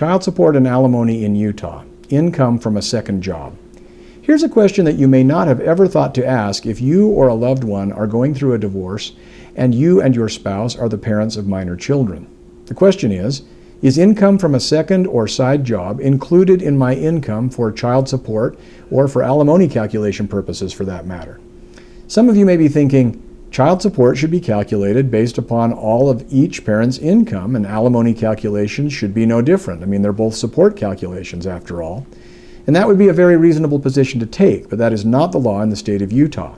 Child support and alimony in Utah. Income from a second job. Here's a question that you may not have ever thought to ask if you or a loved one are going through a divorce and you and your spouse are the parents of minor children. The question is income from a second or side job included in my income for child support or for alimony calculation purposes for that matter? Some of you may be thinking, child support should be calculated based upon all of each parent's income, and alimony calculations should be no different. I mean, they're both support calculations after all. And that would be a very reasonable position to take, but that is not the law in the state of Utah.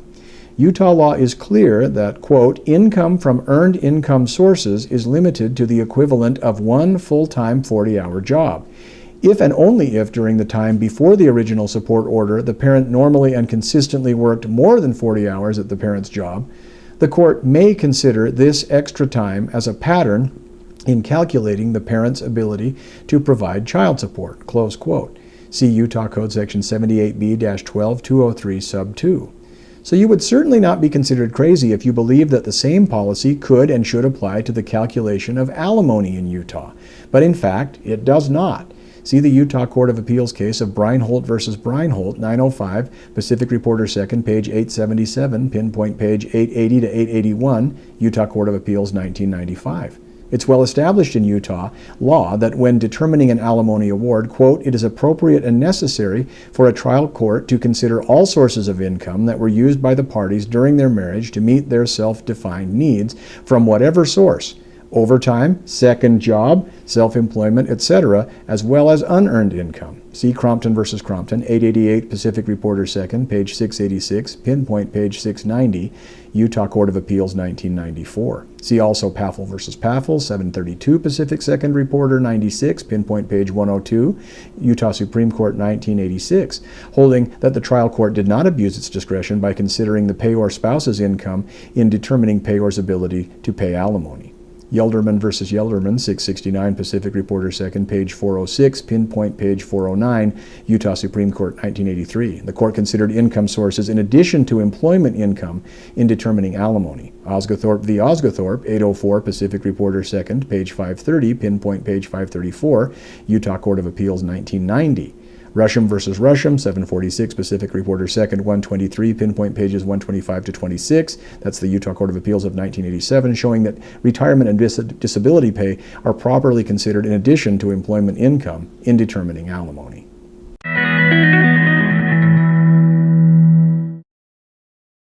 Utah law is clear that, quote, income from earned income sources is limited to the equivalent of one full-time 40-hour job. If and only if during the time before the original support order the parent normally and consistently worked more than 40 hours at the parent's job, the court may consider this extra time as a pattern in calculating the parent's ability to provide child support, close quote. See Utah Code Section 78B-12203 sub 2. So you would certainly not be considered crazy if you believe that the same policy could and should apply to the calculation of alimony in Utah. But in fact, it does not. See the Utah Court of Appeals case of Breinholt versus Breinholt, 905, Pacific Reporter 2nd, page 877, pinpoint page 880 to 881, Utah Court of Appeals, 1995. It's well established in Utah law that when determining an alimony award, quote, it is appropriate and necessary for a trial court to consider all sources of income that were used by the parties during their marriage to meet their self-defined needs from whatever source. Overtime, second job, self-employment, etc., as well as unearned income. See Crompton versus Crompton, 888 Pacific Reporter 2nd, page 686, pinpoint page 690, Utah Court of Appeals, 1994. See also Paffel versus Paffel, 732 Pacific 2nd Reporter 96, pinpoint page 102, Utah Supreme Court, 1986, holding that the trial court did not abuse its discretion by considering the payor spouse's income in determining payor's ability to pay alimony. Yelderman versus Yelderman, 669 Pacific Reporter 2nd, page 406, pinpoint page 409, Utah Supreme Court, 1983. The court considered income sources in addition to employment income in determining alimony. Osgothorpe v. Osgothorpe, 804 Pacific Reporter 2nd, page 530, pinpoint page 534, Utah Court of Appeals, 1990. Rusham versus Rusham, 746 Pacific Reporter 2nd, 123, pinpoint pages 125 to 26. That's the Utah Court of Appeals of 1987, showing that retirement and disability pay are properly considered in addition to employment income in determining alimony.